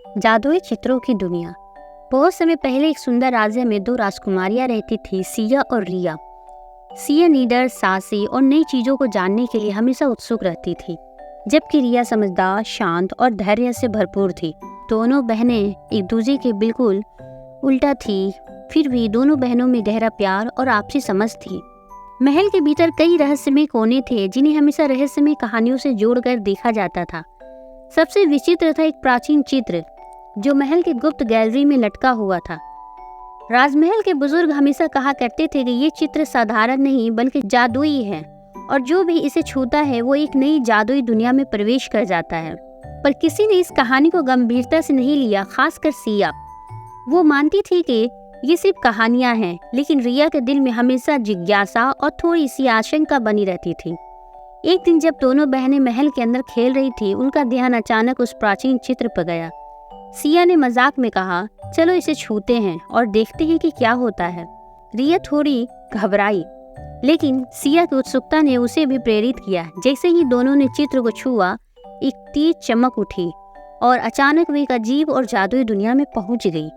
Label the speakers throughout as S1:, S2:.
S1: जादुई चित्रों की दुनिया। बहुत समय पहले एक सुंदर राज्य में दो राजकुमारियां रहती थी, सिया और रिया। सिया निडर, साहसी और नई चीजों को जानने के लिए हमेशा उत्सुक रहती थी, जबकि रिया समझदार, शांत और धैर्य से भरपूर थी। दोनों बहनें एक दूसरे के बिल्कुल उल्टा थी, फिर भी दोनों बहनों में गहरा प्यार और आपसी समझ थी। महल के भीतर कई रहस्यमय कोने थे, जिन्हें हमेशा रहस्यमय कहानियों से जोड़कर देखा जाता था। सबसे विचित्र था एक प्राचीन चित्र जो महल के गुप्त गैलरी में लटका हुआ था। राजमहल के बुजुर्ग हमेशा कहा करते थे कि ये चित्र साधारण नहीं बल्कि जादुई है, और जो भी इसे छूता है वो एक नई जादुई दुनिया में प्रवेश कर जाता है। पर किसी ने इस कहानी को गंभीरता से नहीं लिया, खासकर सिया। वो मानती थी कि ये सिर्फ कहानियां हैं, लेकिन रिया के दिल में हमेशा जिज्ञासा और थोड़ी सी आशंका बनी रहती थी। एक दिन जब दोनों बहनें महल के अंदर खेल रही थी, उनका ध्यान अचानक उस प्राचीन चित्र पर गया। सिया ने मजाक में कहा, चलो इसे छूते हैं और देखते हैं कि क्या होता है। रिया थोड़ी घबराई, लेकिन सिया की उत्सुकता ने उसे भी प्रेरित किया। जैसे ही दोनों ने चित्र को छुआ, एक तेज चमक उठी और अचानक वे एक अजीब और जादुई दुनिया में पहुंच गई।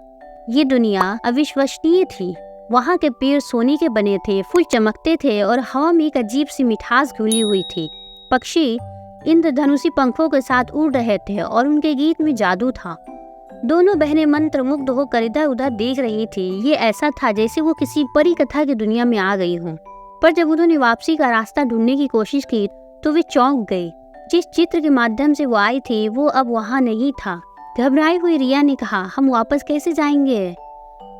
S1: ये दुनिया अविश्वसनीय थी। वहाँ के पेड़ सोने के बने थे, फूल चमकते थे और हवा में एक अजीब सी मिठास घुली हुई थी। पक्षी इंद्रधनुषी पंखों के साथ उड़ रहे थे और उनके गीत में जादू था। दोनों बहनें मंत्रमुग्ध होकर इधर उधर देख रही थी। ये ऐसा था जैसे वो किसी परी कथा की दुनिया में आ गई हों। पर जब उन्होंने वापसी का रास्ता ढूंढने की कोशिश की तो वे चौंक गई। जिस चित्र के माध्यम से वो आई थी वो अब वहाँ नहीं था। घबराई हुई रिया ने कहा, हम वापस कैसे जाएंगे?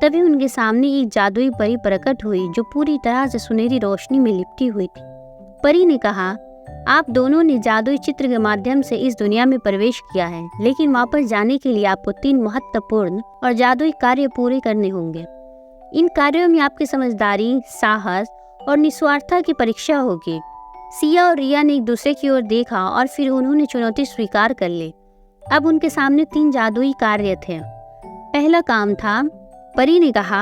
S1: तभी उनके सामने एक जादुई परी प्रकट हुई जो पूरी तरह से सुनहरी रोशनी में लिपटी हुई थी। परी ने कहा, आप दोनों ने जादुई चित्र के माध्यम से इस दुनिया में प्रवेश किया है, लेकिन वापस जाने के लिए आपको 3 महत्वपूर्ण और जादुई कार्य पूरे करने होंगे। इन कार्यों में आपकी समझदारी, साहस और निस्वार्थता की परीक्षा होगी। सिया और रिया ने एक दूसरे की ओर देखा और फिर उन्होंने चुनौती स्वीकार कर ली। अब उनके सामने 3 जादुई कार्य थे। पहला काम था, परी ने कहा,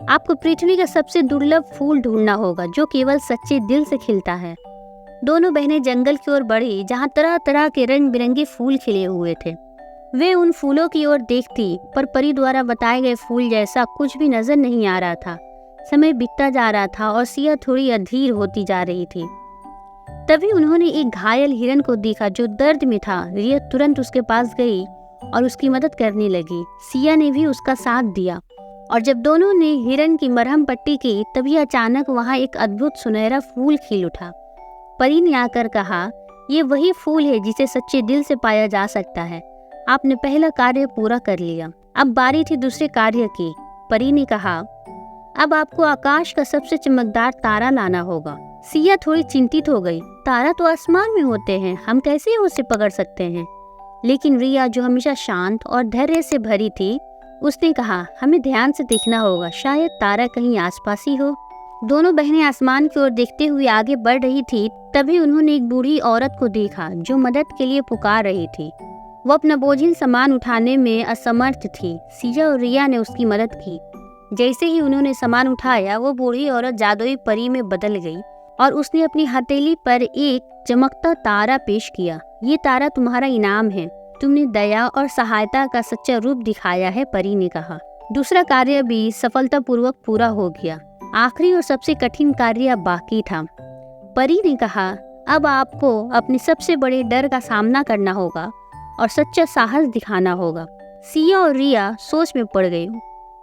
S1: आपको पृथ्वी का सबसे दुर्लभ फूल ढूंढना होगा जो केवल सच्चे दिल से खिलता है। दोनों बहनें जंगल की ओर बढ़ी जहाँ तरह तरह के रंग बिरंगे फूल खिले हुए थे। वे उन फूलों की ओर देखती, पर परी द्वारा बताए गए फूल जैसा कुछ भी नजर नहीं आ रहा था। समय बीतता जा रहा था और सिया थोड़ी अधीर होती जा रही थी। तभी उन्होंने एक घायल हिरन को देखा जो दर्द में था। रिया तुरंत उसके पास गई और उसकी मदद करने लगी। सिया ने भी उसका साथ दिया और जब दोनों ने हिरन की मरहम पट्टी की, तभी अचानक वहाँ एक अद्भुत सुनहरा फूल खिल उठा। परी ने आकर कहा, ये वही फूल है जिसे सच्चे दिल से पाया जा सकता है। आपने पहला कार्य पूरा कर लिया, अब बारी थी दूसरे कार्य की। परी ने कहा, अब आपको आकाश का सबसे चमकदार तारा लाना होगा। सिया थोड़ी चिंतित हो गई। तारा तो आसमान में होते हैं, हम कैसे उसे पकड़ सकते हैं? लेकिन रिया, जो हमेशा शांत और धैर्य से भरी थी, उसने कहा, हमें ध्यान से देखना होगा, शायद तारा कहीं आसपास ही हो। दोनों बहनें आसमान की ओर देखते हुए आगे बढ़ रही थी। तभी उन्होंने एक बूढ़ी औरत को देखा जो मदद के लिए पुकार रही थी। वो अपना बोझिल सामान उठाने में असमर्थ थी। सिया और रिया ने उसकी मदद की। जैसे ही उन्होंने सामान उठाया, वो बूढ़ी औरत जादुई परी में बदल गई और उसने अपनी हथेली पर एक चमकता तारा पेश किया। ये तारा तुम्हारा इनाम है, तुमने दया और सहायता का सच्चा रूप दिखाया है, परी ने कहा। दूसरा कार्य भी सफलतापूर्वक पूरा हो गया। आखिरी और सबसे कठिन कार्य अब बाकी था। परी ने कहा, अब आपको अपने सबसे बड़े डर का सामना करना होगा और सच्चा साहस दिखाना होगा। सिया और रिया सोच में पड़ गई।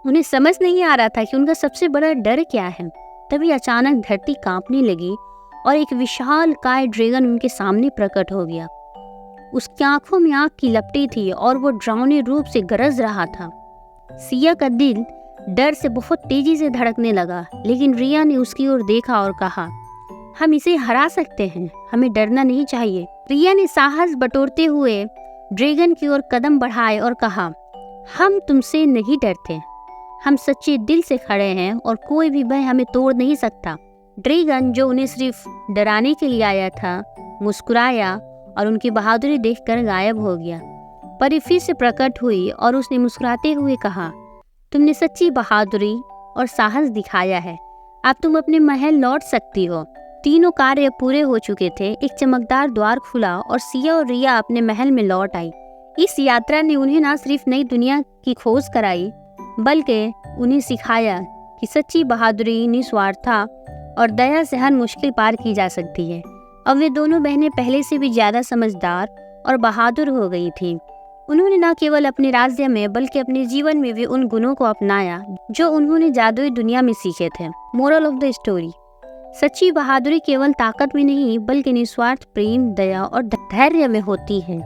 S1: उन्हें समझ नहीं आ रहा था कि उनका सबसे बड़ा डर क्या है। तभी अचानक धरती कांपने लगी और एक विशाल काय ड्रैगन उनके सामने प्रकट हो गया। उसकी आंखों में आग की लपटें थी और वो डरावने रूप से गरज रहा था। सिया का दिल डर से बहुत तेजी से धड़कने लगा, लेकिन रिया ने उसकी ओर देखा और कहा, हम इसे हरा सकते हैं, हमें डरना नहीं चाहिए। रिया ने साहस बटोरते हुए ड्रैगन की ओर कदम बढ़ाए और कहा, हम तुमसे नहीं डरते, हम सच्चे दिल से खड़े हैं और कोई भी भय हमें तोड़ नहीं सकता। ड्रैगन, जो उन्हें सिर्फ डराने के लिए आया था, मुस्कुराया और उनकी बहादुरी देखकर गायब हो गया। परी फिर से प्रकट हुई और उसने मुस्कुराते हुए कहा, तुमने सच्ची बहादुरी और साहस दिखाया है, अब तुम अपने महल लौट सकती हो। तीनों कार्य पूरे हो चुके थे। एक चमकदार द्वार खुला और सिया और रिया अपने महल में लौट आई। इस यात्रा ने उन्हें न सिर्फ नई दुनिया की खोज कराई, बल्कि उन्हें सिखाया कि सच्ची बहादुरी, निस्वार्थता और दया से हर मुश्किल पार की जा सकती है। अब वे दोनों बहनें पहले से भी ज़्यादा समझदार और बहादुर हो गई थीं। उन्होंने न केवल अपने राज्य में बल्कि अपने जीवन में भी उन गुणों को अपनाया जो उन्होंने जादुई दुनिया में सीखे थे। मोरल ऑफ द स्टोरी: सच्ची बहादुरी केवल ताकत में नहीं बल्कि निस्वार्थ प्रेम, दया और धैर्य में होती है।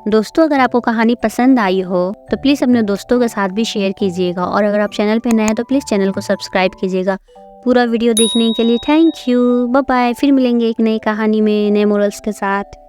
S1: दोस्तों, अगर आपको कहानी पसंद आई हो तो प्लीज़ अपने दोस्तों के साथ भी शेयर कीजिएगा, और अगर आप चैनल पर नए हैं तो प्लीज़ चैनल को सब्सक्राइब कीजिएगा। पूरा वीडियो देखने के लिए थैंक यू। Bye bye. फिर मिलेंगे एक नई कहानी में नए मोरल्स के साथ।